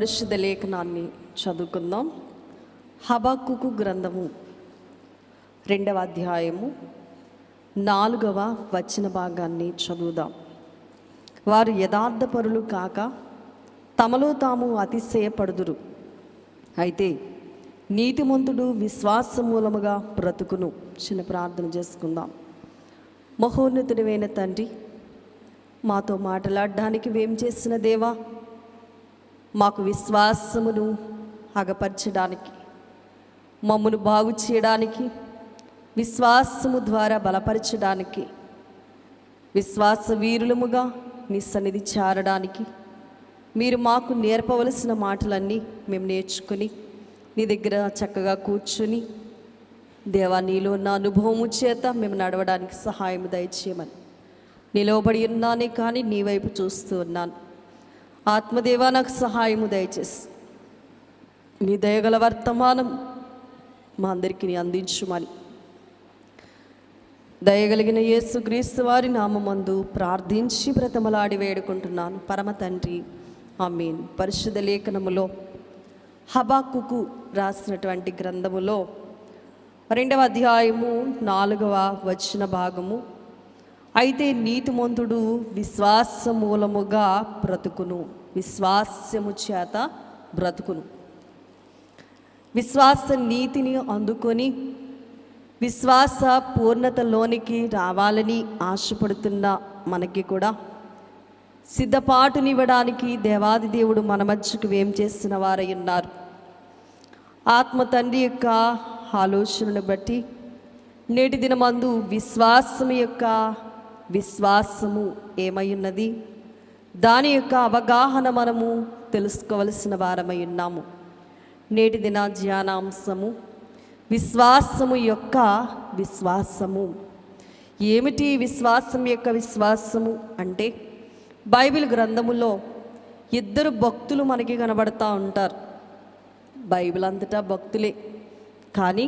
పరిశుద్ధ లేఖనాన్ని చదువుకుందాం. హబక్కుకు గ్రంథము 2వ అధ్యాయము 4వ వచన భాగాన్ని చదువుదాం. వారు యథార్థపరులు కాక తమలో తాము అతిశయపడుదురు, అయితే నీతిమంతుడు విశ్వాస మూలముగా బ్రతుకును. చిన్న ప్రార్థన చేసుకుందాం. మహోన్నతుడైన తండ్రి, మాతో మాట్లాడడానికి వేం చేసిన దేవా, మాకు విశ్వాసమును అగపరచడానికి, మమ్మను బాగు చేయడానికి, విశ్వాసము ద్వారా బలపరచడానికి, విశ్వాస వీరులముగా నీ సన్నిధి చేరడానికి మీరు మాకు నేర్పవలసిన మాటలన్నీ మేము నేర్చుకుని నీ దగ్గర చక్కగా కూర్చుని దేవా, నీలో ఉన్న అనుభవము చేత మేము నడవడానికి సహాయం దయచేయమని నిలవబడి ఉన్నానే కానీ నీ వైపు చూస్తూ ఉన్నాను. ఆత్మదేవా, నాకు సహాయము దయచేసి నీ దయగల వర్తమానం మా అందరికీ నీ అందించుమని దయగలిగిన యేసుక్రీస్తు వారి నామమందు ప్రార్థించి బ్రతమలాడి వేడుకుంటున్నాను పరమ తండ్రి, ఆమేన్. పరిశుద్ధ లేఖనములో హబక్కుకు రాసినటువంటి గ్రంథములో 2వ అధ్యాయము 4వ వచన భాగము, అయితే నీతిమంతుడు విశ్వాస మూలముగా బ్రతుకును, విశ్వాసము చేత బ్రతుకును. విశ్వాస నీతిని అందుకొని విశ్వాస పూర్ణతలోనికి రావాలని ఆశపడుతున్న మనకి కూడా సిద్ధపాటునివ్వడానికి దేవాది దేవుడు మన మధ్యకు వేం చేసిన వారై ఉన్నారు. ఆత్మ తండ్రి యొక్క ఆలోచనను బట్టి నేటి దినమందు విశ్వాసము ఏమై ఉన్నది, దాని యొక్క అవగాహన మనము తెలుసుకోవలసిన వారమై ఉన్నాము. నేటి దిన ధ్యానాంశము విశ్వాసము యొక్క విశ్వాసము. ఏమిటి విశ్వాసం యొక్క విశ్వాసము అంటే, బైబిల్ గ్రంథములో 2 భక్తులు మనకి కనబడతా ఉంటారు. బైబిల్ అంతటా భక్తులే, కానీ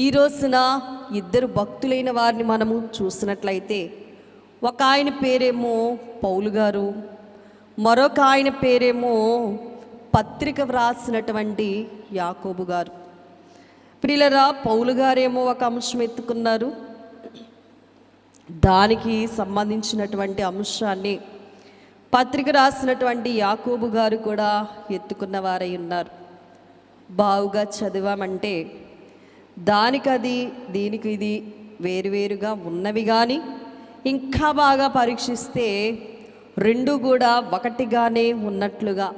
ఈ రోజున 2 భక్తులైన వారిని మనము చూసినట్లయితే, ఒక ఆయన పేరేమో పౌలు గారు, మరొక ఆయన పేరేమో పత్రిక వ్రాసినటువంటి యాకోబు గారు. ప్రియులరా, పౌలు గారేమో ఒక అంశం ఎత్తుకున్నారు, దానికి సంబంధించినటువంటి అంశాన్ని పత్రిక రాసినటువంటి యాకోబు గారు కూడా ఎత్తుకున్న వారై ఉన్నారు. బావుగా చదివామంటే దానికది దీనికి ఇది వేరువేరుగా ఉన్నవి, కానీ ఇంకా బాగా పరీక్షిస్తే 2 కూడా ఒకటిగానే ఉన్నట్లుగా,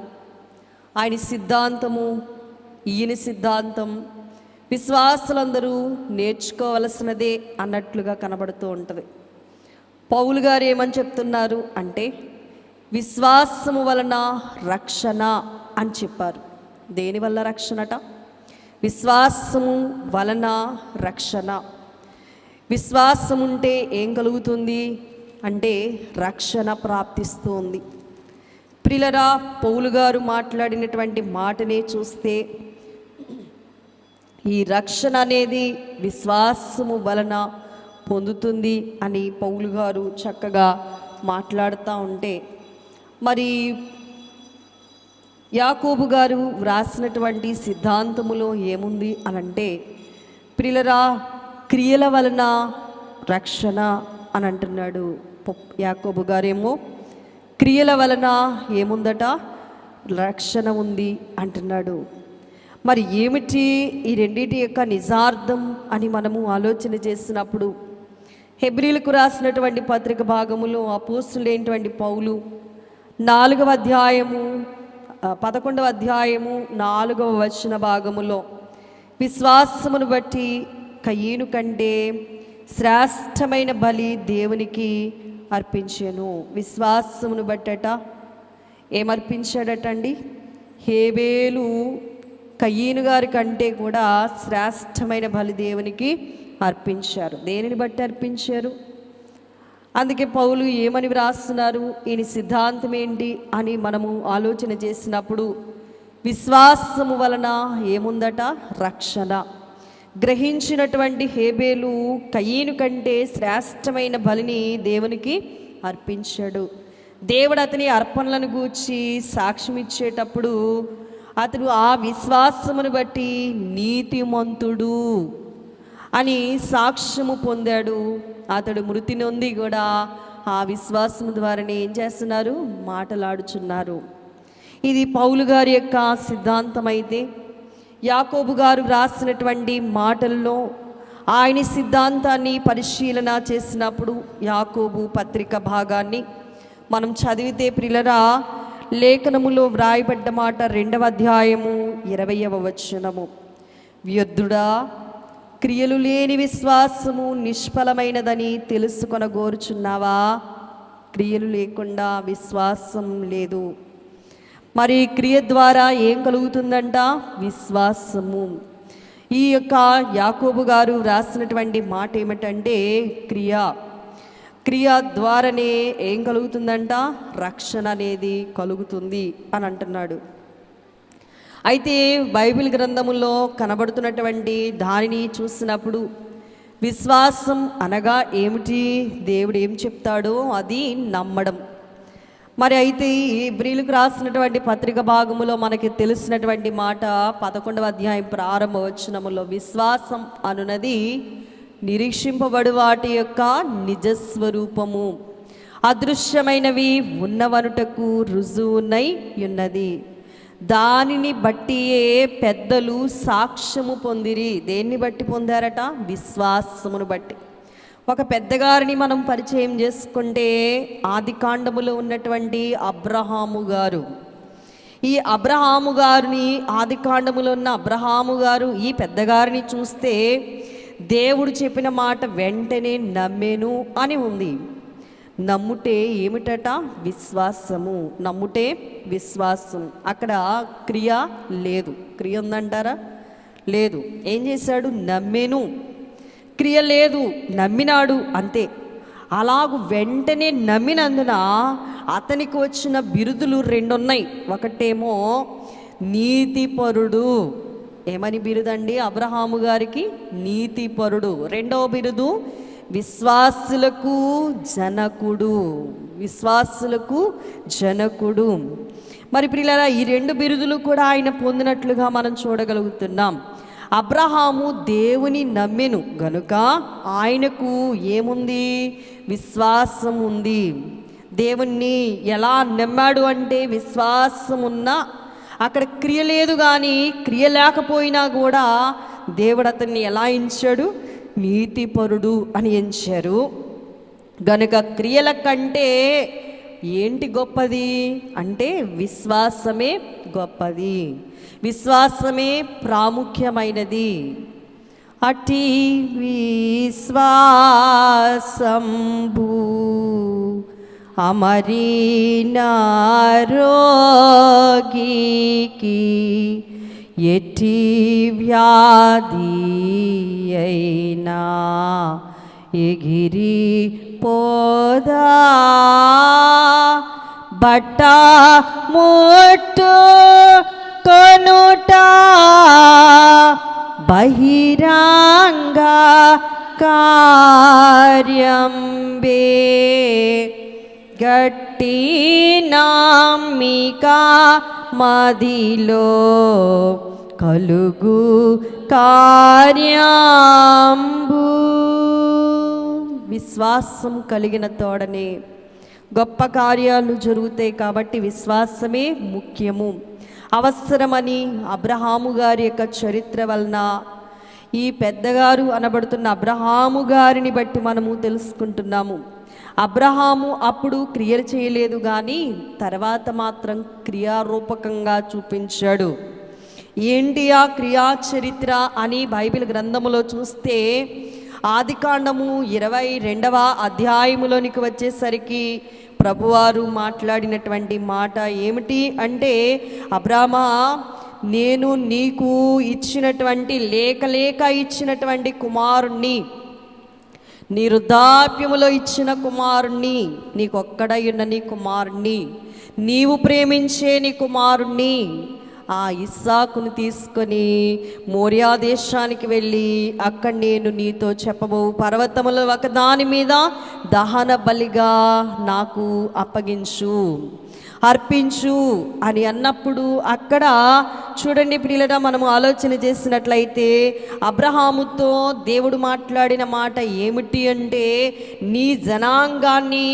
ఆయన సిద్ధాంతము ఈయన సిద్ధాంతం విశ్వాసులందరూ నేర్చుకోవలసినదే అన్నట్లుగా కనబడుతూ ఉంటుంది. పౌలు గారు ఏమని చెప్తున్నారు అంటే, విశ్వాసము వలన రక్షణ అని చెప్పారు. దేనివల్ల రక్షణట? విశ్వాసము వలన రక్షణ. విశ్వాసం ఉంటే ఏం కలుగుతుంది అంటే రక్షణ ప్రాప్తిస్తుంది. ప్రియులరా, పౌలు గారు మాట్లాడినటువంటి మాటనే చూస్తే ఈ రక్షణ అనేది విశ్వాసము వలన పొందుతుంది అని పౌలు గారు చక్కగా మాట్లాడుతూ ఉంటే, మరి యాకోబు గారు వ్రాసినటువంటి సిద్ధాంతములో ఏముంది అనంటే, ప్రియులరా, క్రియల వలన రక్షణ అని అంటున్నాడు. యాకోబు గారేమో క్రియల వలన ఏముందట, రక్షణ ఉంది అంటున్నాడు. మరి ఏమిటి ఈ రెండింటి యొక్క నిజార్థం అని మనము ఆలోచన చేసినప్పుడు, హెబ్రీలకు రాసినటువంటి పత్రిక భాగములో అపోస్తులైనటువంటి పౌలు 4వ అధ్యాయము 11వ అధ్యాయము 4వ వచన భాగములో, విశ్వాసమును బట్టి కయీను కంటే శ్రేష్టమైన బలి దేవునికి అర్పించాను. విశ్వాసమును బట్టట ఏమర్పించాడటండి? హేబేలు కయీను గారి కంటే కూడా శ్రేష్టమైన బలి దేవునికి అర్పించారు. దేనిని బట్టి అర్పించారు? అందుకే పౌలు ఏమని వ్రాస్తున్నారు, ఈయన సిద్ధాంతం ఏంటి అని మనము ఆలోచన చేసినప్పుడు, విశ్వాసము వలన ఏముందట, రక్షణ. గ్రహించినటువంటి హేబేలు కయీను కంటే శ్రేష్టమైన బలిని దేవునికి అర్పించాడు. దేవుడు అతని అర్పణలను గూర్చి సాక్ష్యం ఇచ్చేటప్పుడు అతడు ఆ విశ్వాసమును బట్టి నీతిమంతుడు అని సాక్ష్యము పొందాడు. అతడు మృతి నొంది కూడా ఆ విశ్వాసము ద్వారానే ఏం చేస్తున్నారు? మాటలాడుచున్నారు. ఇది పౌలు గారి యొక్క సిద్ధాంతం. అయితే యాకోబు గారు వ్రాసినటువంటి మాటల్లో ఆయన సిద్ధాంతాన్ని పరిశీలన చేసినప్పుడు యాకోబు పత్రిక భాగాన్ని మనం చదివితే ప్రియులరా, లేఖనములో వ్రాయబడ్డ మాట 2వ అధ్యాయము 20వ వచనము, వ్యర్థుడా, క్రియలు లేని విశ్వాసము నిష్ఫలమైనదని తెలుసుకొనగోరుచున్నావా? క్రియలు లేకుండా విశ్వాసం లేదు. మరి క్రియ ద్వారా ఏం కలుగుతుందంట? విశ్వాసము. ఈ యొక్క యాకోబు గారు రాసినటువంటి మాట ఏమిటంటే క్రియ ద్వారానే ఏం కలుగుతుందంట? రక్షణ అనేది కలుగుతుంది అని అంటున్నాడు. అయితే బైబిల్ గ్రంథములో కనబడుతున్నటువంటి దానిని చూసినప్పుడు విశ్వాసం అనగా ఏమిటి, దేవుడు ఏం చెప్తాడో అది నమ్మడం. మరి అయితే ఈ హెబ్రీయులకు రాసినటువంటి పత్రిక భాగములో మనకి తెలిసినటువంటి మాట 11వ అధ్యాయం ప్రారంభ వచనములో, విశ్వాసం అనున్నది నిరీక్షింపబడు వాటి యొక్క నిజస్వరూపము, అదృశ్యమైనవి ఉన్నవనుటకు రుజువునై ఉన్నది. దానిని బట్టియే పెద్దలు సాక్ష్యము పొందిరి. దేన్ని బట్టి పొందారట? విశ్వాసమును బట్టి. ఒక పెద్దగారిని మనం పరిచయం చేసుకుంటే ఆదికాండములో ఉన్నటువంటి అబ్రహాము గారు. ఈ అబ్రహాము గారిని, ఆదికాండములో ఉన్న అబ్రహాము గారు ఈ పెద్దగారిని చూస్తే దేవుడు చెప్పిన మాట వెంటనే నమ్మేను అని ఉంది. నమ్ముటే ఏమిటట? విశ్వాసము. నమ్ముటే విశ్వాసం. అక్కడ క్రియ లేదు. క్రియ ఉందంటారా? లేదు. ఏం చేశాడు? నమ్మేను. క్రియ లేదు, నమ్మినాడు, అంతే. అలాగూ వెంటనే నమ్మినందున అతనికి వచ్చిన బిరుదులు 2 ఉన్నాయి. ఒకటేమో నీతిపరుడు. ఏమని బిరుదండి అబ్రహాము గారికి? నీతిపరుడు. 2వ బిరుదు విశ్వాసులకు జనకుడు. విశ్వాసులకు జనకుడు. మరి ప్రియులారా, ఈ 2 బిరుదులు కూడా ఆయన పొందినట్లుగా మనం చూడగలుగుతున్నాం. అబ్రహాము దేవుని నమ్మెను గనుక ఆయనకు ఏముంది? విశ్వాసం ఉంది. దేవుణ్ణి ఎలా నమ్మాడు అంటే విశ్వాసం ఉన్నా, అక్కడ క్రియ లేదు, కానీ క్రియ లేకపోయినా కూడా దేవుడు అతన్ని ఎలా ఎంచాడు? నీతిపరుడు అని ఎంచారు. గనుక క్రియల కంటే ఏంటి గొప్పది అంటే విశ్వాసమే గొప్పది. విశ్వాసమే ప్రాముఖ్యమైనది. అటి విశ్వాసంబు అమరినారోగికి ఎట్టి వ్యాధి అయినా ఎగిరి పోదా, బట్ట ముట్టు కొనుట బహిరంగ కార్యంబే, గట్టి నమ్మిక మదిలో కలుగు కార్యంబు. విశ్వాసం కలిగిన తోడనే గొప్ప కార్యాలు జరుగుతాయి. కాబట్టి విశ్వాసమే ముఖ్యము, అవసరమని అబ్రహాము గారి యొక్క చరిత్ర వలన, ఈ పెద్దగారు అనబడుతున్న అబ్రహాము గారిని బట్టి మనము తెలుసుకుంటున్నాము. అబ్రహాము అప్పుడు క్రియలు చేయలేదు, కానీ తర్వాత మాత్రం క్రియారూపకంగా చూపించాడు. ఏంటి ఆ క్రియా చరిత్ర అని బైబిల్ గ్రంథములో చూస్తే ఆదికాండము 22వ అధ్యాయములోనికి వచ్చేసరికి ప్రభువారు మాట్లాడినటువంటి మాట ఏమిటి అంటే, అబ్రామా, నేను నీకు ఇచ్చినటువంటి లేక ఇచ్చినటువంటి కుమారుణ్ణి, నీ వృద్ధాప్యములో ఇచ్చిన కుమారుణ్ణి, నీకొక్కడై ఉన్న నీ కుమారుణ్ణి, నీవు ప్రేమించే నీ కుమారుణ్ణి ఆ ఇస్సాకును తీసుకొని మోరియా దేశానికి వెళ్ళి అక్కడ నేను నీతో చెప్పబో పర్వతముల ఒక దాని మీద దహన బలిగా నాకు అప్పగించు, అర్పించు అని అన్నప్పుడు అక్కడ చూడండి ప్రియులరా, మనము ఆలోచన చేసినట్లయితే అబ్రహాముతో దేవుడు మాట్లాడిన మాట ఏమిటి అంటే, నీ జనాంగాన్ని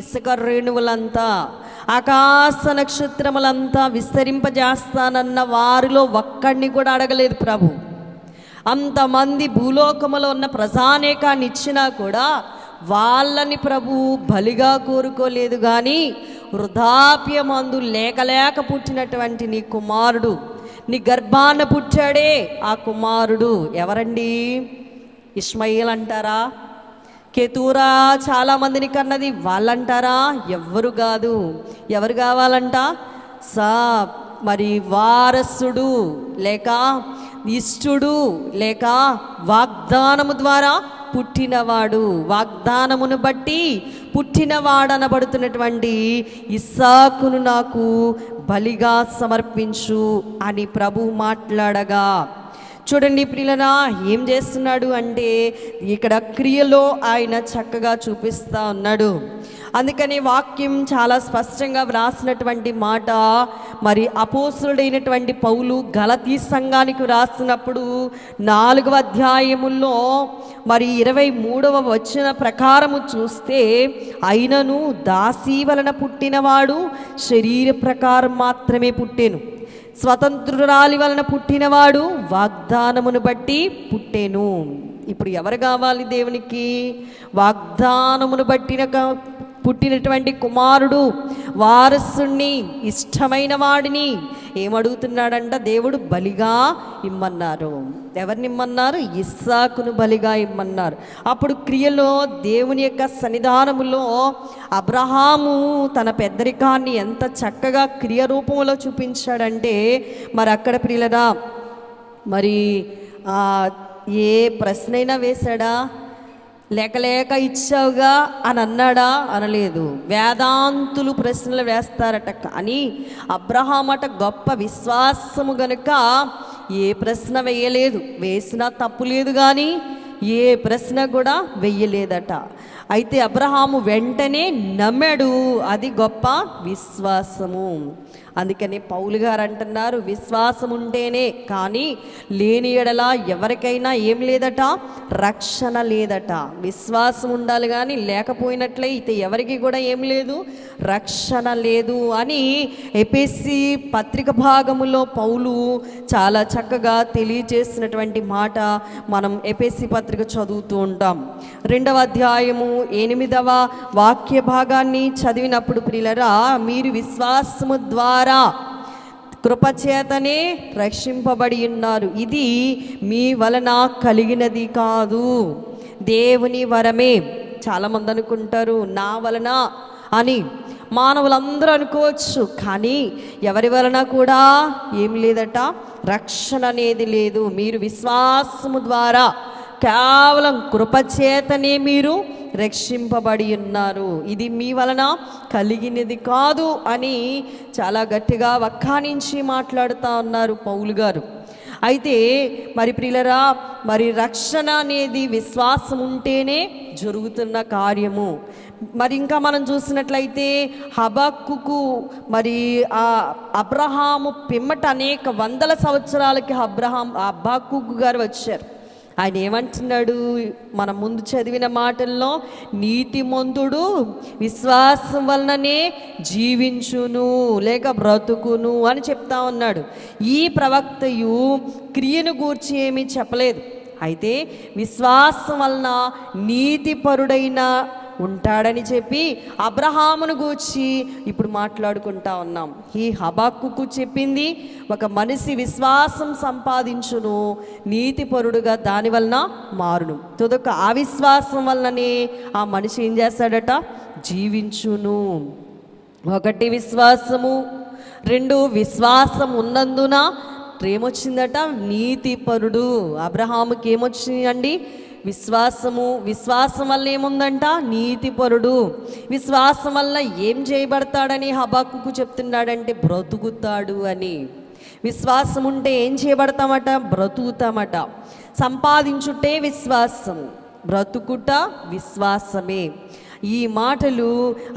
ఇసుక రేణువులంతా ఆకాశ నక్షత్రములంతా విస్తరింపజేస్తానన్న వారిలో ఒక్కడిని కూడా అడగలేదు ప్రభు. అంతమంది భూలోకములో ఉన్న ప్రజానేకాన్ని ఇచ్చినా కూడా వాళ్ళని ప్రభు బలిగా కోరుకోలేదు. కానీ వృద్ధాప్యమందు లేక పుట్టినటువంటి నీ కుమారుడు, నీ గర్భాన పుట్టాడే ఆ కుమారుడు ఎవరండి? ఇష్మాయిల్ అంటారా? కెతూరా చాలామందిని కన్నది వాళ్ళంటారా? ఎవ్వరు కాదు. ఎవరు కావాలంట? మరి వారసుడు లేక ఇష్టుడు లేక వాగ్దానము ద్వారా పుట్టినవాడు, వాగ్దానమును బట్టి పుట్టినవాడనబడుతున్నటువంటి ఇస్సాకును నాకు బలిగా సమర్పించు అని ప్రభు మాట్లాడగా, చూడండి ప్రియులరా, ఏం చేస్తున్నాడు అంటే ఇక్కడ క్రియలో ఆయన చక్కగా చూపిస్తూ ఉన్నాడు. అందుకని వాక్యం చాలా స్పష్టంగా వ్రాసినటువంటి మాట, మరి అపోస్తులుడైనటువంటి పౌలు గలతీ సంఘానికి వ్రాసినప్పుడు 4వ అధ్యాయముల్లో మరి 23వ వచన ప్రకారము చూస్తే, అయినను దాసీ వలన పుట్టినవాడు శరీర ప్రకారం మాత్రమే పుట్టెను, స్వతంత్రురాలి వలన పుట్టినవాడు వాగ్దానమును బట్టి పుట్టెను. ఇప్పుడు ఎవరు కావాలి దేవునికి? వాగ్దానమును పుట్టినటువంటి కుమారుడు, వారసుని, ఇష్టమైన వాడిని ఏమడుగుతున్నాడంట? దేవుడు బలిగా ఇమ్మన్నారు. ఎవరిని ఇమ్మన్నారు? ఇస్సాకును బలిగా ఇమ్మన్నారు. అప్పుడు క్రియలో దేవుని యొక్క సన్నిధానములో అబ్రహాము తన పెద్దరికాన్ని ఎంత చక్కగా క్రియ రూపంలో చూపించాడంటే, మరి అక్కడ ప్రియులరా, మరి ఏ ప్రశ్నైనా వేశాడా? లేక ఇచ్చావుగా అని అన్నాడా? అనలేదు. వేదాంతులు ప్రశ్నలు వేస్తారట, కానీ అబ్రహామట గొప్ప విశ్వాసము గనుక ఏ ప్రశ్న వేయలేదు. వేసినా తప్పు లేదు, కానీ ఏ ప్రశ్న కూడా వెయ్యలేదట. అయితే అబ్రహాము వెంటనే నమ్మాడు. అది గొప్ప విశ్వాసము. అందుకని పౌలు గారు అంటున్నారు, విశ్వాసం ఉంటేనే కానీ లేని ఎడల ఎవరికైనా ఏం లేదట? రక్షణ లేదట. విశ్వాసం ఉండాలి, కానీ లేకపోయినట్లయితే ఎవరికి కూడా ఏం లేదు? రక్షణ లేదు అని ఎఫెసీ పత్రిక భాగములో పౌలు చాలా చక్కగా తెలియజేసినటువంటి మాట మనం ఎఫెసీ పత్రిక చదువుతూ ఉంటాం. 2వ అధ్యాయము 8వ వాక్య భాగాన్ని చదివినప్పుడు ప్రియులరా, మీరు విశ్వాసము ద్వారా కృపచేతనే రక్షింపబడి ఉన్నారు, ఇది మీ వలన కలిగినది కాదు, దేవుని వరమే. చాలామంది అనుకుంటారు నా వలన అని, మానవులందరూ అనుకోవచ్చు, కానీ ఎవరి వలన కూడా ఏం లేదట? రక్షణ అనేది లేదు. మీరు విశ్వాసము ద్వారా కేవలం కృపచేతనే మీరు రక్షింపబడి ఉన్నారు, ఇది మీ వలన కలిగినది కాదు అని చాలా గట్టిగా వక్కానించి మాట్లాడుతూ ఉన్నారు పౌలు గారు. అయితే మరి ప్రియులరా, మరి రక్షణ అనేది విశ్వాసం ఉంటేనే జరుగుతున్న కార్యము. మరి ఇంకా మనం చూసినట్లయితే హబక్కుకు మరి ఆ అబ్రహాము పిమ్మట అనేక వందల సంవత్సరాలకి హబక్కుకు గారు వచ్చారు. ఆయన ఏమంటున్నాడు? మనం ముందు చదివిన మాటల్లో, నీతిమంతుడు విశ్వాసం వలననే జీవించును లేక బ్రతుకును అని చెప్తా ఉన్నాడు. ఈ ప్రవక్తయు క్రియను గూర్చి ఏమీ చెప్పలేదు. అయితే విశ్వాసం వలన నీతిపరుడైన ఉంటాడని చెప్పి అబ్రహామును గూర్చి ఇప్పుడు మాట్లాడుకుంటా ఉన్నాం. ఈ హబక్కుకు చెప్పింది, ఒక మనిషి విశ్వాసం సంపాదించును, నీతిపరుడుగా దాని వలన మారును. తుదక ఆ విశ్వాసం వలననే ఆ మనిషి ఏం చేస్తాడట? జీవించును. 1 విశ్వాసము, 2 విశ్వాసం ఉన్నందున ఏమొచ్చిందట? నీతిపరుడు. అబ్రహాముకి ఏమొచ్చిందండి? విశ్వాసము. విశ్వాసం వల్ల ఏముందంట? నీతిపరుడు. విశ్వాసం వల్ల ఏం చేయబడతాడని హబక్కుకు చెప్తున్నాడంటే బ్రతుకుతాడు అని. విశ్వాసం ఉంటే ఏం చేయబడతామట? బ్రతుకుతామట. సంపాదించుటే విశ్వాసం, బ్రతుకుట విశ్వాసమే. ఈ మాటలు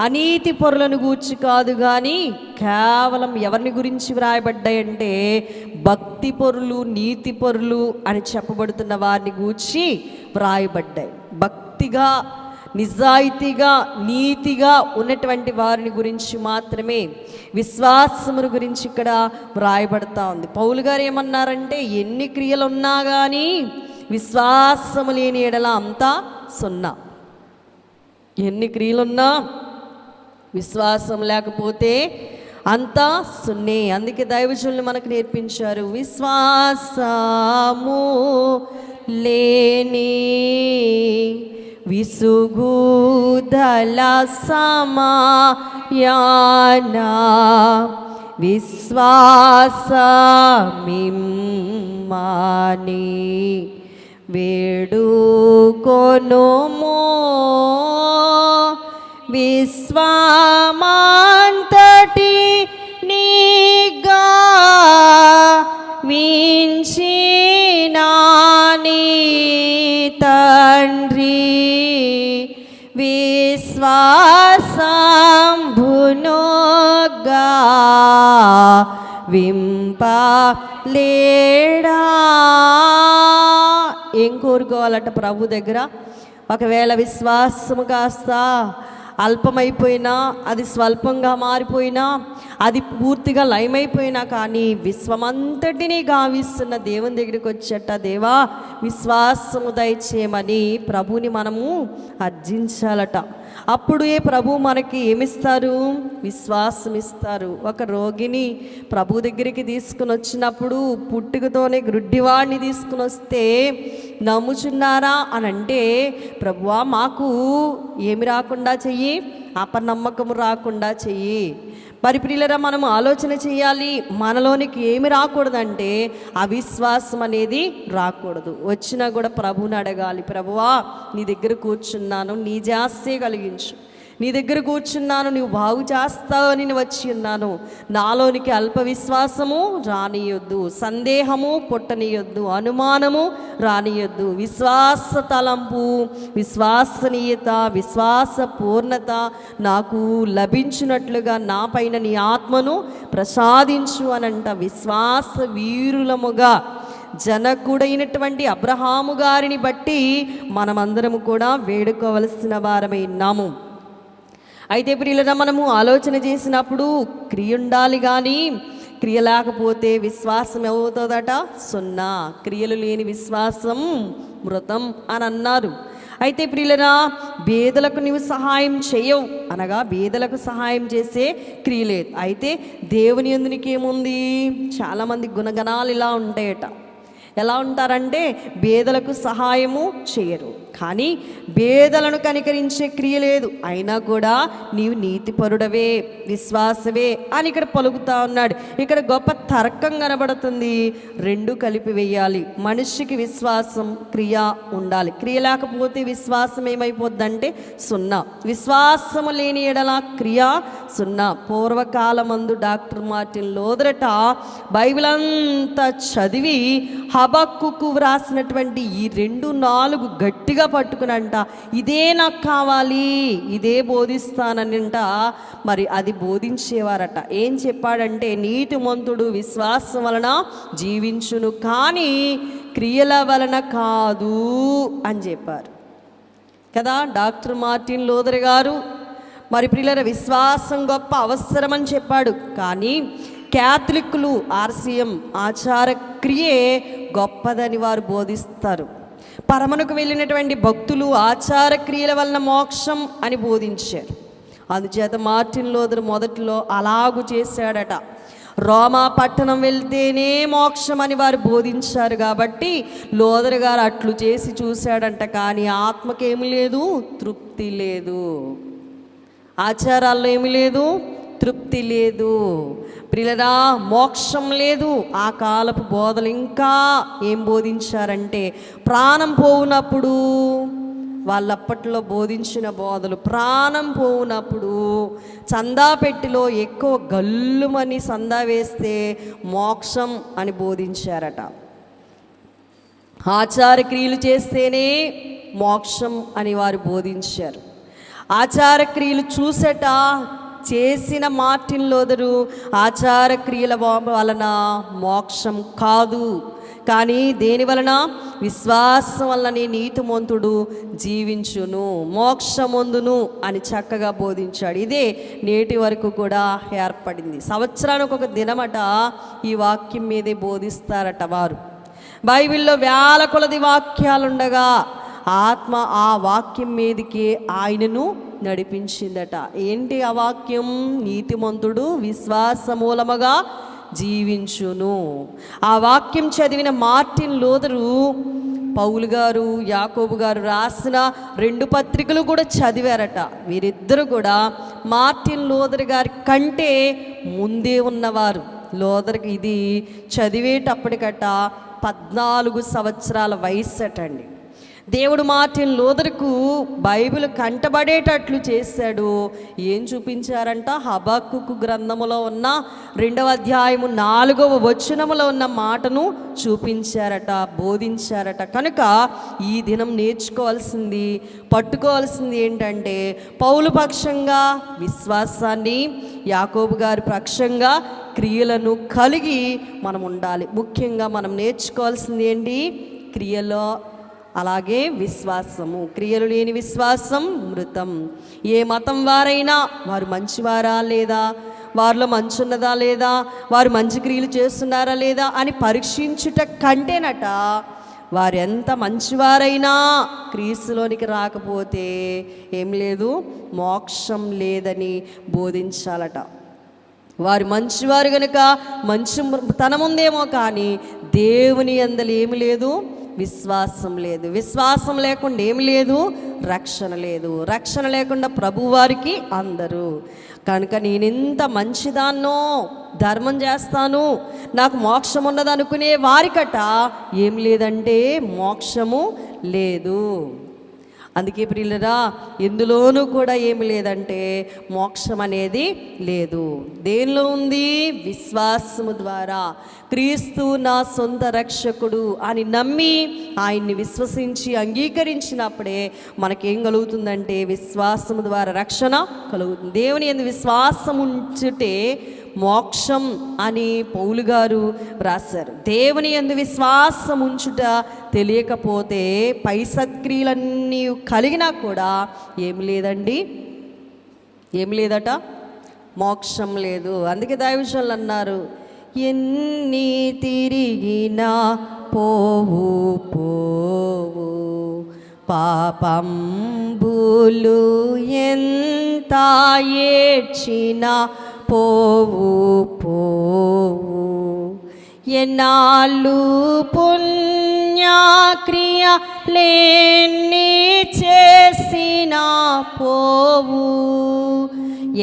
అనీతి పరులను గూర్చి కాదు కానీ కేవలం ఎవరిని గురించి వ్రాయబడ్డాయంటే భక్తి పరులు, నీతి పరులు అని చెప్పబడుతున్న వారిని గూర్చి వ్రాయబడ్డాయి. భక్తిగా, నిజాయితీగా, నీతిగా ఉన్నటువంటి వారిని గురించి మాత్రమే, విశ్వాసమును గురించి ఇక్కడ వ్రాయబడతా ఉంది. పౌలు గారు ఏమన్నారంటే, ఎన్ని క్రియలు ఉన్నా కానీ విశ్వాసము లేని ఎడల అంతా సున్నా. ఎన్ని క్రియలున్నా విశ్వాసం లేకపోతే అంతా సున్నే. అందుకే దైవజనులు మనకు నేర్పించారు, విశ్వాసము లేని విసుగుదల సమాయాన విశ్వాసమిమ్మాని వేడుకొనుమో విశ్వమంతటి నీగా వించిన నీ తండ్రి విశ్వాసంభునుగా వింపలేడా. ఏం కోరుకోవాలట ప్రభు దగ్గర? ఒకవేళ విశ్వాసము కాస్త అల్పమైపోయినా, అది స్వల్పంగా మారిపోయినా, అది పూర్తిగా లయమైపోయినా కానీ విశ్వమంతటినీ గావిస్తున్న దేవుని దగ్గరికి వచ్చేట, దేవా విశ్వాసము దయచేయమని ప్రభుని మనము అర్జించాలట. అప్పుడు ప్రభు మనకి ఏమిస్తారు? విశ్వాసం ఇస్తారు. ఒక రోగిని ప్రభు దగ్గరికి తీసుకుని వచ్చినప్పుడు, పుట్టుకతోనే గ్రుడ్డివాడిని తీసుకుని వస్తే నమ్ముచున్నారా అని అంటే, ప్రభువా మాకు ఏమి రాకుండా చెయ్యి, అపనమ్మకము రాకుండా చెయ్యి. మరి ప్రియులరా, మనం ఆలోచన చేయాలి, మనలోనికి ఏమి రాకూడదంటే అవిశ్వాసం అనేది రాకూడదు. వచ్చినా కూడా ప్రభువుని అడగాలి, ప్రభువా నీ దగ్గర కూర్చున్నాను, నీ జాస్తే కలిగించు, నీ దగ్గర కూర్చున్నాను, నీవు బాగు చేస్తావని నేను వచ్చి ఉన్నాను. నాలోనికి అల్ప విశ్వాసము రానియొద్దు, సందేహము పుట్టనియొద్దు, అనుమానము రానియొద్దు. విశ్వాస తలంపు, విశ్వాసనీయత, విశ్వాస పూర్ణత నాకు లభించినట్లుగా నా పైన నీ ఆత్మను ప్రసాదించు అనంట. విశ్వాస వీరులముగా జనకుడైనటువంటి అబ్రహాము గారిని బట్టి మనమందరము కూడా వేడుకోవలసిన వారమై ఉన్నాము. అయితే ప్రియులరా, మనము ఆలోచన చేసినప్పుడు క్రియ ఉండాలి, కానీ క్రియ లేకపోతే విశ్వాసం ఏమవుతుందట? సున్నా. క్రియలు లేని విశ్వాసం మృతం అని అన్నారు. అయితే ప్రియులరా, బేదలకు నీవు సహాయం చేయవు అనగా బేదలకు సహాయం చేసే క్రియ లేదు. అయితే దేవుని యందు నీకేముంది? చాలామంది గుణగణాలు ఇలా ఉంటాయట. ఎలా ఉంటారంటే బేదలకు సహాయము చేయరు, కానీ బేదలను కనికరించే క్రియ లేదు. అయినా కూడా నీవు నీతిపరుడవే, విశ్వాసవే అని ఇక్కడ పలుకుతా ఉన్నాడు. ఇక్కడ గొప్ప తర్కం కనబడుతుంది. రెండు కలిపి వేయాలి. మనిషికి విశ్వాసం, క్రియ ఉండాలి. క్రియ లేకపోతే విశ్వాసం ఏమైపోద్దంటే సున్నా. విశ్వాసము లేని ఎడల క్రియ సున్నా. పూర్వకాలమందు డాక్టర్ మార్టిన్ లోదరట బైబిల్ అంతా చదివి హబక్కుకు వ్రాసినటువంటి ఈ 2-4 గట్టిగా పట్టుకునంట, ఇదే నాకు కావాలి, ఇదే బోధిస్తానంట. మరి అది బోధించేవారట. ఏం చెప్పాడంటే, నీతిమంతుడు విశ్వాసం వలన జీవించును, కానీ క్రియల వలన కాదు అని చెప్పారు కదా డాక్టర్ మార్టిన్ లోదర్ గారు. మరి ప్రియులరా, విశ్వాసం గొప్ప అవసరం అని చెప్పాడు, కానీ క్యాథలిక్కులు RCM ఆచార క్రియే గొప్పదని వారు బోధిస్తారు. పరమనుకు వెళ్ళినటువంటి భక్తులు ఆచార క్రియల వలన మోక్షం అని బోధించారు. అందుచేత మార్టిన్ లోదర్ మొదట్లో అలాగు చేశాడట. రోమా పట్టణం వెళ్తేనే మోక్షం అని వారు బోధించారు కాబట్టి లోదర్ గారు అట్లు చేసి చూశాడంట. కానీ ఆత్మకేమి లేదు, తృప్తి లేదు. ఆచారాల్లో ఏమి లేదు, తృప్తి లేదు. ప్రియులరా, మోక్షం లేదు. ఆ కాలపు బోధలు ఇంకా ఏం బోధించారంటే, ప్రాణం పోవునప్పుడు వాళ్ళప్పట్లో బోధించిన బోధలు. ప్రాణం పోవునప్పుడు చందా పెట్టిలో ఎక్కువ గల్లుమని సందా వేస్తే మోక్షం అని బోధించారట. ఆచార క్రియలు చేస్తేనే మోక్షం అని వారు బోధించారు. ఆచార క్రియలు చూసట చేసిన మార్టిన్ లూథరు ఆచార క్రియల వలన మోక్షం కాదు, కానీ దేని వలన? విశ్వాసం వలన నీతిమంతుడు జీవించును, మోక్షమొందును అని చక్కగా బోధించాడు. ఇదే నేటి వరకు కూడా ఏర్పడింది. సంవత్సరానికి ఒక దినమట ఈ వాక్యం మీదే బోధిస్తారట వారు. బైబిల్లో వేల కొలది వాక్యాలుండగా ఆత్మ ఆ వాక్యం మీదకి ఆయనను నడిపించిందట. ఏంటి ఆ వాక్యం? నీతిమంతుడు విశ్వాస మూలముగా జీవించును. ఆ వాక్యం చదివిన మార్టిన్ లూథరు పౌలు గారు, యాకోబు గారు రాసిన 2 పత్రికలు కూడా చదివారట. వీరిద్దరు కూడా మార్టిన్ లూథర్ గారి కంటే ముందే ఉన్నవారు. లూథర్కి ఇది చదివేటప్పటికట 14 సంవత్సరాల వయసు అటండి. దేవుడు మార్టిన్ లూథర్కు బైబిల్ కంటబడేటట్లు చేశాడు. ఏం చూపించారంట? హబక్కూకు గ్రంథములో ఉన్న 2వ అధ్యాయము 4వ వచనములో ఉన్న మాటను చూపించారట, బోధించారట. కనుక ఈ దినం నేర్చుకోవాల్సింది, పట్టుకోవాల్సింది ఏంటంటే పౌలు పక్షంగా విశ్వాసాన్ని, యాకోబు గారి పక్షంగా క్రియలను కలిగి మనం ఉండాలి. ముఖ్యంగా మనం నేర్చుకోవాల్సింది ఏంటి? క్రియలో, అలాగే విశ్వాసము. క్రియలు లేని విశ్వాసం మృతం. ఏ మతం వారైనా వారు మంచివారా లేదా, వారిలో మంచి ఉన్నదా లేదా, వారు మంచి క్రియలు చేస్తున్నారా లేదా అని పరీక్షించుట కంటేనట వారు ఎంత మంచివారైనా క్రీస్తులోనికి రాకపోతే ఏం లేదు, మోక్షం లేదని బోధించాలట. వారు మంచివారు కనుక మంచి తనముందేమో కానీ దేవుని యందలి ఏమి లేదు, విశ్వాసం లేదు. విశ్వాసం లేకుండా ఏమి లేదు, రక్షణ లేదు. రక్షణ లేకుండా ప్రభువారికి అందరూ. కనుక నేనెంత మంచిదాన్నో, ధర్మం చేస్తాను, నాకు మోక్షం ఉన్నది అనుకునే వారికట ఏం లేదంటే మోక్షము లేదు. అందుకే ప్రియులరా, ఎందులోనూ కూడా ఏమి లేదంటే మోక్షం అనేది లేదు. దేనిలో ఉంది? విశ్వాసము ద్వారా. క్రీస్తు నా సొంత రక్షకుడు అని నమ్మి ఆయన్ని విశ్వసించి అంగీకరించినప్పుడే మనకేం కలుగుతుందంటే విశ్వాసము ద్వారా రక్షణ కలుగుతుంది. దేవుని యందు విశ్వాసం ఉంచుటే మోక్షం అని పౌలు గారు రాశారు. దేవుని యందు విశ్వాసం ఉంచుట తెలియకపోతే పై సత్క్రియలన్నీ కలిగినా కూడా ఏమి లేదండి, ఏమి లేదట, మోక్షం లేదు. అందుకే దైవజనులు అన్నారు, ఎన్ని తిరిగినా పోవు పోవు పాపంబులు, ఎంత ఏడ్చినా పోవు పోవు, ఎన్నాళ్ళు పుణ్యక్రియలేన్ని చేసినా పోవు,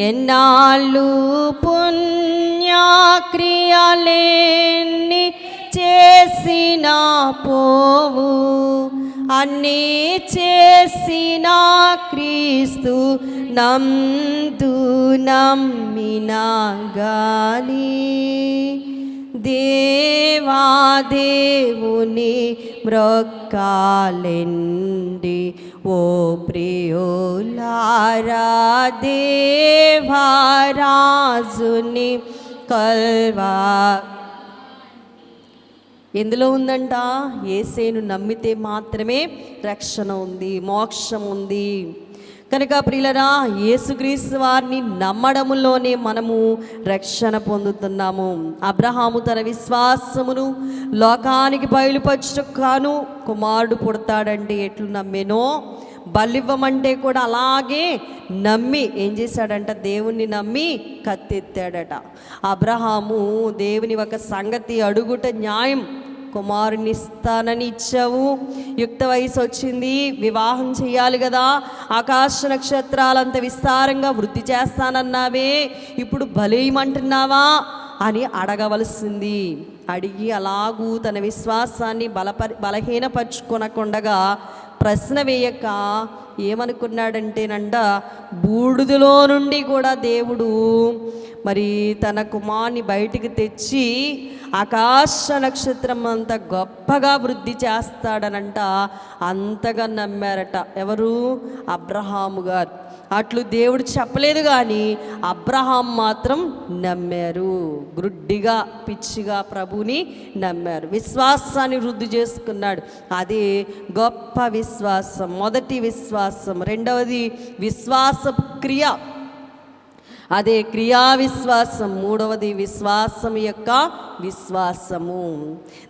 ఎన్నాళ్ళు పుణ్యక్రియలేన్ని చేసినా పోవు, అన్నీ చేసిన క్రీస్తు నందు నమ్మినా గాని దేవాదేవుని మ్రొక్కాలెండి ఓ ప్రియులారా, దేవరాజుని కల్వా. ఎందులో ఉందంట? యేసేను నమ్మితే మాత్రమే రక్షణ ఉంది, మోక్షం ఉంది. కనుక ప్రియులరా, యేసుక్రీస్తు వారిని నమ్మడములోనే మనము రక్షణ పొందుతున్నాము. అబ్రహాము తన విశ్వాసమును లోకానికి బయలుపరచుటకు కుమారుడు పుడతాడంటే ఎట్లు నమ్మేనో, బలివ్వమంటే కూడా అలాగే నమ్మి ఏం చేశాడంట? దేవుణ్ణి నమ్మి కత్తెత్తాడట. అబ్రహాము దేవుని ఒక సంగతి అడుగుట న్యాయం, కుమారుని ఇస్తానని ఇచ్చావు, యుక్త వయసు వచ్చింది, వివాహం చేయాలి కదా, ఆకాశ నక్షత్రాలంత విస్తారంగా వృద్ధి చేస్తానన్నావే, ఇప్పుడు బలేయమంటున్నావా అని అడగవలసింది. అడిగి అలాగూ తన విశ్వాసాన్ని బలహీనపరుచుకొనకుండగా ప్రశ్న వేయక ఏమనుకున్నాడంటేనంట, బూడిదలో నుండి కూడా దేవుడు మరి తన కుమార్ని బయటికి తెచ్చి ఆకాశ నక్షత్రం అంత గొప్పగా వృద్ధి చేస్తాడనంట. అంతగా నమ్మారట. ఎవరు? అబ్రహాము గారు. అట్లు దేవుడు చెప్పలేదు, కానీ అబ్రహాం మాత్రం నమ్మారు. గ్రుడ్డిగా పిచ్చిగా ప్రభుని నమ్మారు. విశ్వాసాన్ని వృద్ధి చేసుకున్నాడు. అదే గొప్ప విశ్వాసం. మొదటి విశ్వాసం. రెండవది విశ్వాసపు క్రియ, అదే క్రియా విశ్వాసం. మూడవది విశ్వాసం యొక్క విశ్వాసము.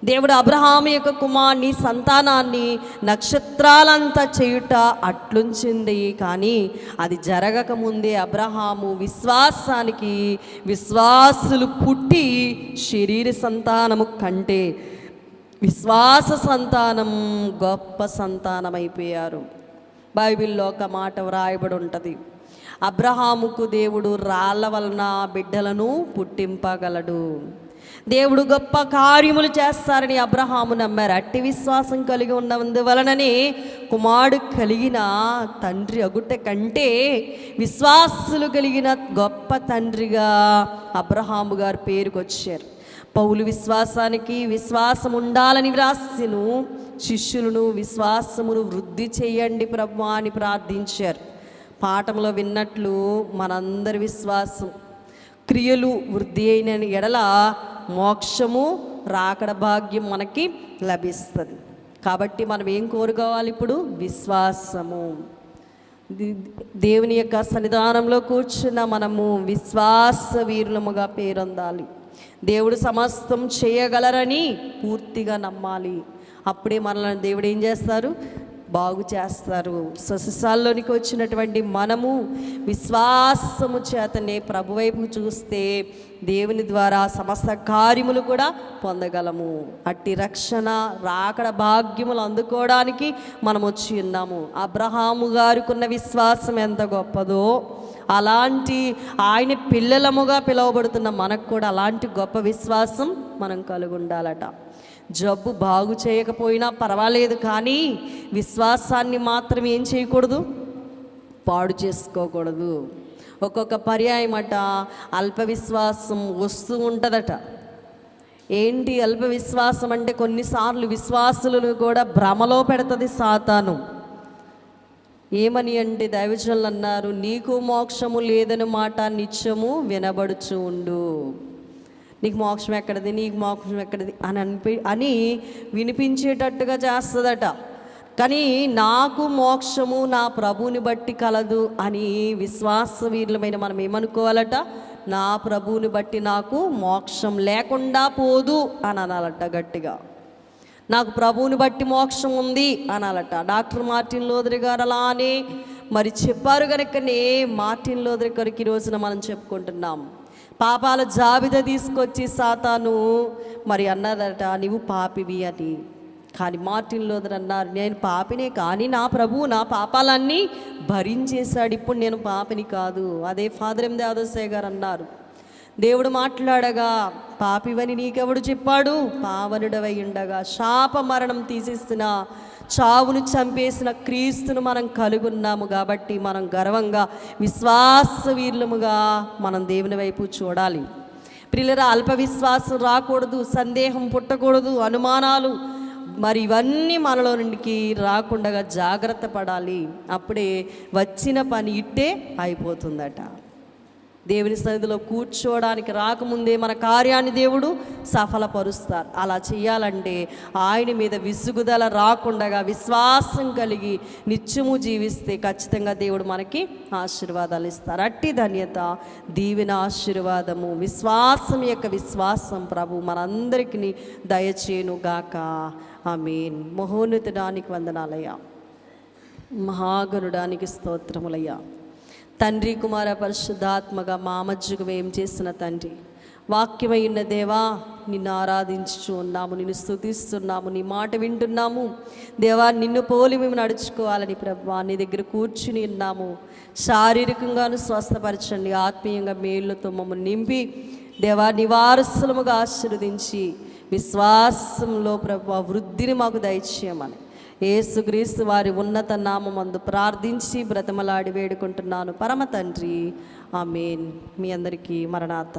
దేవుడు అబ్రహాము యొక్క కుమార్ని సంతానాన్ని నక్షత్రాలంతా చేయుట అట్లుంచింది, కానీ అది జరగకముందే అబ్రహాము విశ్వాసానికి విశ్వాసులు పుట్టి శరీర సంతానము కంటే విశ్వాస సంతానం గొప్ప సంతానం అయిపోయారు. బైబిల్లో ఒక మాట వ్రాయబడి ఉంటుంది, అబ్రహాముకు దేవుడు రాళ్ళ వలన బిడ్డలను పుట్టింపగలడు. దేవుడు గొప్ప కార్యములు చేస్తారని అబ్రహాము నమ్మారు. అట్టి విశ్వాసం కలిగి ఉన్నందువలననే కుమారుడు కలిగిన తండ్రి అగుట కంటే విశ్వాసులు కలిగిన గొప్ప తండ్రిగా అబ్రహాము గారు పేరుకొచ్చారు. పౌలు విశ్వాసానికి విశ్వాసం ఉండాలని వ్రాసిను, శిష్యులను విశ్వాసమును వృద్ధి చేయండి ప్రభువా అని ప్రార్థించారు. పాఠంలో విన్నట్లు మనందరి విశ్వాసం క్రియలు వృద్ధి అయిన ఎడల మోక్షము రాకడ భాగ్యం మనకి లభిస్తుంది. కాబట్టి మనం ఏం కోరుకోవాలి? ఇప్పుడు విశ్వాసము. దేవుని యొక్క సన్నిధానంలో కూర్చున్న మనము విశ్వాస వీరులముగా పేరొందాలి. దేవుడు సమస్తం చేయగలరని పూర్తిగా నమ్మాలి. అప్పుడే మనల్ని దేవుడు ఏం చేస్తారు? బాగు చేస్తారు. సొససాల్లోనికి వచ్చినటువంటి మనము విశ్వాసము చేతనే ప్రభు వైపు చూస్తే దేవుని ద్వారా సమస్త కార్యములు కూడా పొందగలము. అట్టి రక్షణ రాకడ భాగ్యములు అందుకోవడానికి మనం వచ్చి ఉన్నాము. అబ్రహాము గారికున్న విశ్వాసం ఎంత గొప్పదో, అలాంటి ఆయన పిల్లలముగా పిలువబడుతున్న మనకు కూడా అలాంటి గొప్ప విశ్వాసం మనం కలిగి ఉండాలట. జబ్బు బాగు చేయకపోయినా పర్వాలేదు, కానీ విశ్వాసాన్ని మాత్రం ఏం చేయకూడదు? పాడు చేసుకోకూడదు. ఒక్కొక్క పర్యాయం అట అల్ప విశ్వాసం వస్తూ ఉంటుందట. ఏంటి అల్ప విశ్వాసం అంటే? కొన్నిసార్లు విశ్వాసులను కూడా భ్రమలో పెడుతుంది సాతాను. ఏమని అంటే, దైవజనులు అన్నారు, నీకు మోక్షము లేదని మాట నిత్యము వినబడుచు ఉండు. నీకు మోక్షం ఎక్కడిది, నీకు మోక్షం ఎక్కడిది అని వినిపించేటట్టుగా చేస్తుందట. కానీ నాకు మోక్షము నా ప్రభువుని బట్టి కలదు అని విశ్వాస వీరులమైన మనం ఏమనుకోవాలట? నా ప్రభువుని బట్టి నాకు మోక్షం లేకుండా పోదు అని అనాలట గట్టిగా. నాకు ప్రభువుని బట్టి మోక్షం ఉంది అనాలట. డాక్టర్ మార్టిన్ లూథర్ గారు అలానే మరి చెప్పారు కనుకనే మార్టిన్ లూథర్ గారికి ఈ రోజున మనం చెప్పుకుంటున్నాం. పాపాల జాబితా తీసుకొచ్చి సాతాను మరి అన్నదట, నీవు పాపివి అని. కానీ మార్టిన్ లూథర్ అన్నారు, నేను పాపినే, కానీ నా ప్రభువు నా పాపాలన్నీ భరించేశాడు, ఇప్పుడు నేను పాపిని కాదు. అదే ఫాదర్ ఎం దేవదాసయ్య గారు అన్నారు, దేవుడు మాట్లాడగా పాపివని నీకెవడు చెప్పాడు? పావనుడవై ఉండగా శాప మరణం తీసేసిన, చావును చంపేసిన క్రీస్తును మనం కలుగున్నాము. కాబట్టి మనం గర్వంగా విశ్వాస వీరులముగా మనం దేవుని వైపు చూడాలి. ప్రియులారా, అల్ప విశ్వాసం రాకూడదు, సందేహం పుట్టకూడదు, అనుమానాలు మరి ఇవన్నీ మనలో నుండికి రాకుండా జాగ్రత్త పడాలి. అప్పుడే వచ్చిన పని ఇట్టే అయిపోతుందట. దేవుని సన్నిధిలో కూర్చోవడానికి రాకముందే మన కార్యాన్ని దేవుడు సఫలపరుస్తారు. అలా చేయాలంటే ఆయన మీద విసుగుదల రాకుండా విశ్వాసం కలిగి నిత్యము జీవిస్తే ఖచ్చితంగా దేవుడు మనకి ఆశీర్వాదాలు ఇస్తారు. అట్టి ధన్యత, దీవెన, ఆశీర్వాదము విశ్వాసం యొక్క విశ్వాసం ప్రభు మనందరికీ దయచేయును గాక. ఆమేన్. మహోన్నతుడానికి వందనాలయ్యా, మహాగణుడానికి స్తోత్రములయ్యా. తండ్రి, కుమార, పరిశుద్ధాత్మగా మా మధ్యకు ఏం చేసిన తండ్రి, వాక్యమై ఉన్న దేవా, నిన్ను ఆరాధించుచు ఉన్నాము, నిన్ను స్తుతిస్తున్నాము, నీ మాట వింటున్నాము దేవా. నిన్ను పోలి మేము నడుచుకోవాలని ప్రభువా నీ దగ్గర కూర్చుని ఉన్నాము. శారీరకంగాను స్వస్థపరచండి, ఆత్మీయంగా మేలుతో మమ్మల్ని నింపి దేవా నివారసులముగా ఆశీర్వదించి విశ్వాసంలో ప్రభువా వృద్ధిని మాకు దయచేయమని యేసుక్రీస్తు వారి ఉన్నత నామమందు ప్రార్థించి బ్రతమలాడి వేడుకుంటున్నాను పరమ తండ్రి. ఆమేన్. మీ అందరికీ మరణాత.